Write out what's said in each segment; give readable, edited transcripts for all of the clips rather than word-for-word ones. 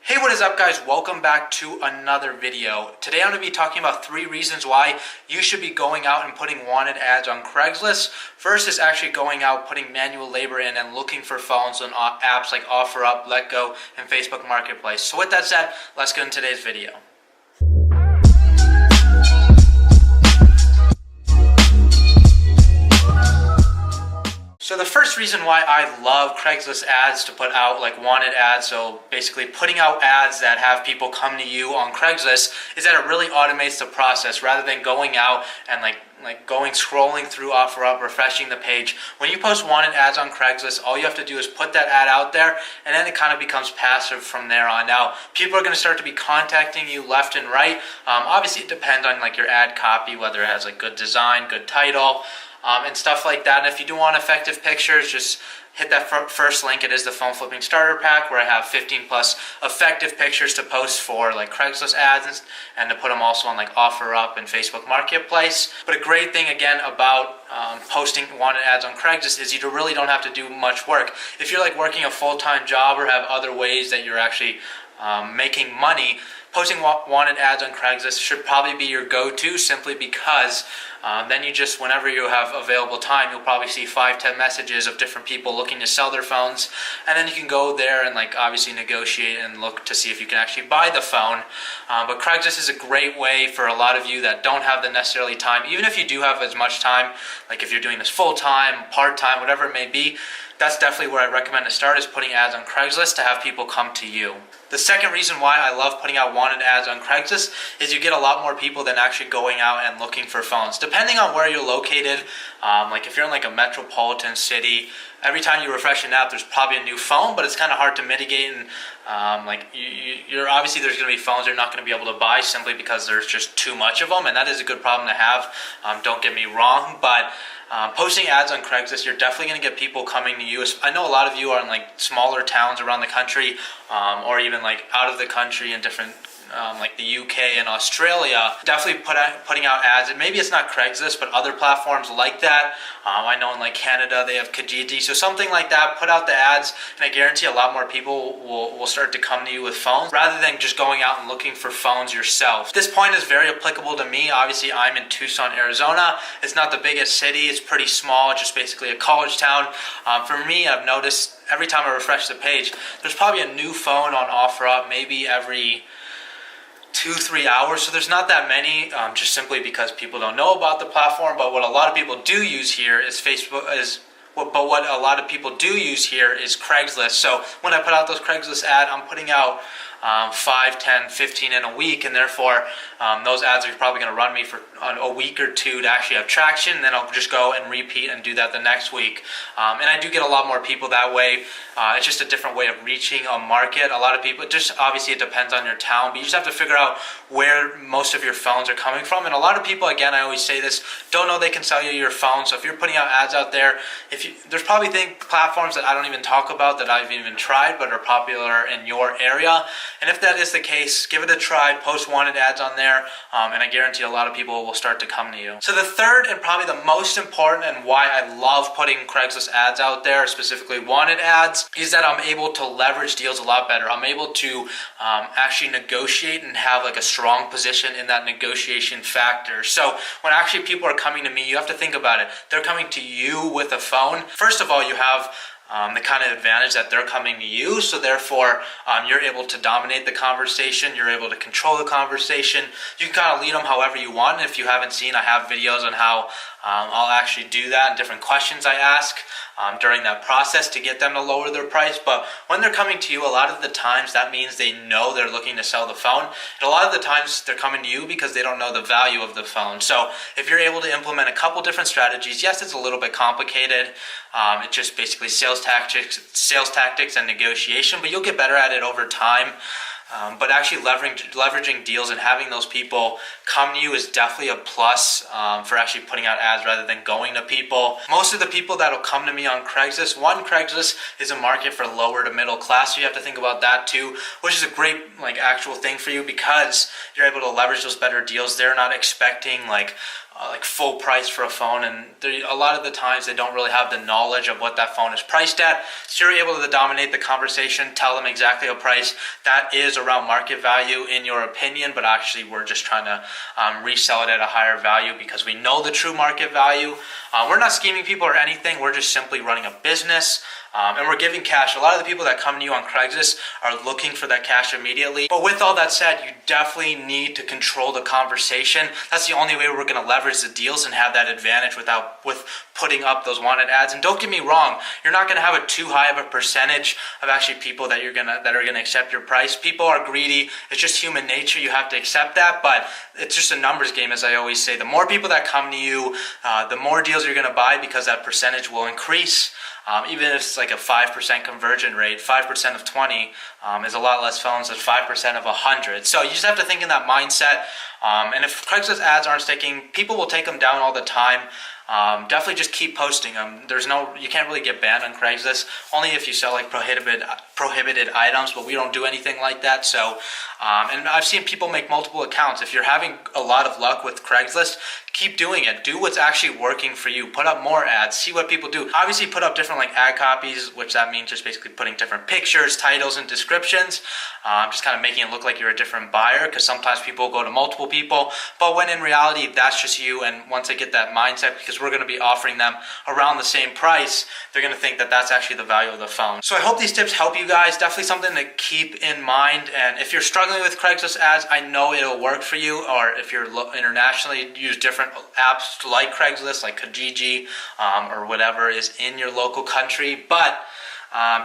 Hey, what is up guys? Welcome back to another video. Today I'm going to be talking about 3 reasons why you should be going out and putting wanted ads on Craigslist. First is actually going out, putting manual labor in and looking for phones on apps like OfferUp, LetGo, and Facebook Marketplace. So with that said, let's get into today's video. So the first reason why I love Craigslist ads to put out like wanted ads, so basically putting out ads that have people come to you on Craigslist, is that it really automates the process rather than going out and scrolling through OfferUp, refreshing the page. When you post wanted ads on Craigslist, all you have to do is put that ad out there, and then it kind of becomes passive from there on. Now, people are going to start to be contacting you left and right. Obviously, it depends on like your ad copy, whether it has like good design, good title, and stuff like that. And if you do want effective pictures, just hit that first link. It is the phone flipping starter pack where I have 15 plus effective pictures to post for like Craigslist ads and to put them also on like OfferUp and Facebook Marketplace. But a great thing again about posting wanted ads on Craigslist is you really don't have to do much work. If you're like working a full-time job or have other ways that you're actually making money, posting wanted ads on Craigslist should probably be your go-to, simply because then you just, whenever you have available time, you'll probably see 5-10 messages of different people looking to sell their phones, and then you can go there and like obviously negotiate and look to see if you can actually buy the phone. But Craigslist is a great way for a lot of you that don't have the necessarily time. Even if you do have as much time, like if you're doing this full-time, part-time, whatever it may be, that's definitely where I recommend to start, is putting ads on Craigslist to have people come to you. The second reason why I love putting out wanted ads on Craigslist is you get a lot more people than actually going out and looking for phones. Depending on where you're located, like if you're in like a metropolitan city, every time you refresh an app, there's probably a new phone, but it's kind of hard to mitigate. And you're obviously, there's going to be phones you're not going to be able to buy simply because there's just too much of them, and that is a good problem to have. Don't get me wrong, but posting ads on Craigslist, you're definitely going to get people coming to you. I know a lot of you are in like smaller towns around the country, or even like out of the country in different like the UK and Australia. Definitely putting out ads, and maybe it's not Craigslist, but other platforms like that. I know in like Canada they have Kijiji, so something like that. Put out the ads, and I guarantee a lot more people will start to come to you with phones rather than just going out and looking for phones yourself. This point is very applicable to me. Obviously, I'm in Tucson, Arizona. It's not the biggest city. It's pretty small. It's just basically a college town. For me, I've noticed every time I refresh the page, there's probably a new phone on OfferUp, maybe every 2-3 hours, so there's not that many, just simply because people don't know about the platform. But what a lot of people do use here is what a lot of people do use here is Craigslist. So when I put out those Craigslist ads, I'm putting out 5, 10, 15 in a week, and therefore those ads are probably going to run me for a week or two to actually have traction, and then I'll just go and repeat and do that the next week. And I do get a lot more people that way. It's just a different way of reaching a market. A lot of people, just obviously it depends on your town, but you just have to figure out where most of your phones are coming from. And a lot of people, again, I always say this, don't know they can sell you your phone. So if you're putting out ads out there, there's probably platforms that I don't even talk about, that I've even tried, but are popular in your area. And if that is the case, give it a try, post wanted ads on there, and I guarantee a lot of people will start to come to you. So the third and probably the most important, and why I love putting Craigslist ads out there, specifically wanted ads, is that I'm able to leverage deals a lot better. I'm able to actually negotiate and have like a strong position in that negotiation factor. So when actually people are coming to me, you have to think about it. They're coming to you with a phone. First of all, you have the kind of advantage that they're coming to you, so therefore you're able to dominate the conversation, you're able to control the conversation. You can kind of lead them however you want, and if you haven't seen, I have videos on how I'll actually do that and different questions I ask during that process to get them to lower their price. But when they're coming to you, a lot of the times that means they know they're looking to sell the phone, and a lot of the times they're coming to you because they don't know the value of the phone. So if you're able to implement a couple different strategies, yes, it's a little bit complicated. It's just basically sales tactics and negotiation, but you'll get better at it over time. But actually leveraging deals and having those people come to you is definitely a plus for actually putting out ads rather than going to people. Most of the people that will come to me on Craigslist, Craigslist is a market for lower to middle class, so you have to think about that too, which is a great like actual thing for you because you're able to leverage those better deals. They're not expecting like like full price for a phone, and a lot of the times they don't really have the knowledge of what that phone is priced at. So you're able to dominate the conversation, tell them exactly a price that is around market value in your opinion, but actually we're just trying to resell it at a higher value because we know the true market value. We're not scheming people or anything. We're just simply running a business. And we're giving cash. A lot of the people that come to you on Craigslist are looking for that cash immediately. But with all that said, you definitely need to control the conversation. That's the only way we're going to leverage the deals and have that advantage with putting up those wanted ads. And don't get me wrong, you're not going to have a too high of a percentage of actually people that are going to accept your price. People are greedy. It's just human nature. You have to accept that. But it's just a numbers game, as I always say. The more people that come to you, the more deals you're going to buy because that percentage will increase. Even if it's like a 5% conversion rate, 5% of 20 is a lot less phones than 5% of 100. So you just have to think in that mindset. And if Craigslist ads aren't sticking, people will take them down all the time. Definitely just keep posting them. You can't really get banned on Craigslist, only if you sell like prohibited items, but we don't do anything like that. So, and I've seen people make multiple accounts. If you're having a lot of luck with Craigslist, keep doing it. Do what's actually working for you. Put up more ads. See what people do. Obviously, put up different like ad copies, which that means just basically putting different pictures, titles, and descriptions. Just kind of making it look like you're a different buyer, because sometimes people go to multiple people, but when in reality, that's just you. And once they get that mindset, because we're going to be offering them around the same price, they're going to think that that's actually the value of the phone. So I hope these tips help you guys. Definitely something to keep in mind. And if you're struggling with Craigslist ads, I know it'll work for you. Or if you're internationally, use different apps like Craigslist, like Kijiji, or whatever is in your local country. But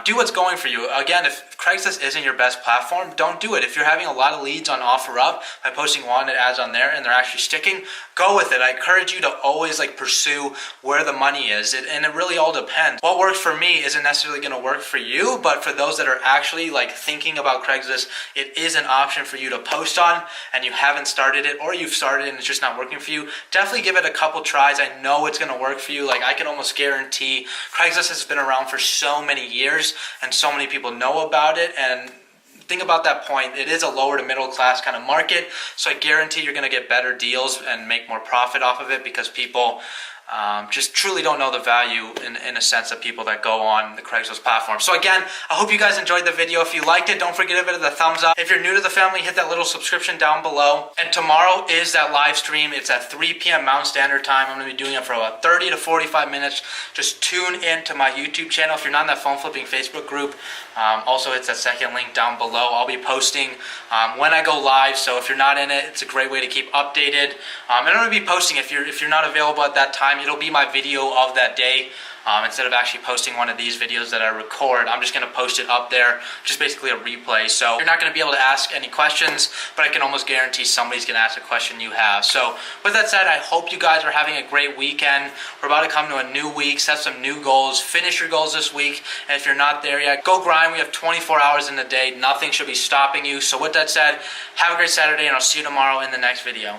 do what's going for you. Again, if Craigslist isn't your best platform, don't do it. If you're having a lot of leads on OfferUp by posting wanted ads on there and they're actually sticking, go with it. I encourage you to always pursue where the money is. And it really all depends. What works for me isn't necessarily going to work for you, but for those that are actually thinking about Craigslist, it is an option for you to post on, and you haven't started it, or you've started and it's just not working for you. Definitely give it a couple tries. I know it's going to work for you. I can almost guarantee Craigslist has been around for so many years and so many people know about it. And think about that point. It is a lower to middle class kind of market, so I guarantee you're going to get better deals and make more profit off of it, because people just truly don't know the value in a sense of people that go on the Craigslist platform. So again, I hope you guys enjoyed the video. If you liked it, don't forget to give it a thumbs up. If you're new to the family, hit that little subscription down below. And tomorrow is that live stream. It's at 3 p.m. Mountain Standard Time. I'm going to be doing it for about 30 to 45 minutes. Just tune in to my YouTube channel. If you're not in that phone flipping Facebook group, also it's that second link down below. I'll be posting when I go live. So if you're not in it, it's a great way to keep updated. And I'm going to be posting, if you're not available at that time, it'll be my video of that day. Instead of actually posting one of these videos that I record, I'm just going to post it up there, just basically a replay. So you're not going to be able to ask any questions, but I can almost guarantee somebody's going to ask a question you have. So with that said, I hope you guys are having a great weekend. We're about to come to a new week, set some new goals, finish your goals this week. And if you're not there yet, go grind. We have 24 hours in the day. Nothing should be stopping you. So with that said, have a great Saturday, and I'll see you tomorrow in the next video.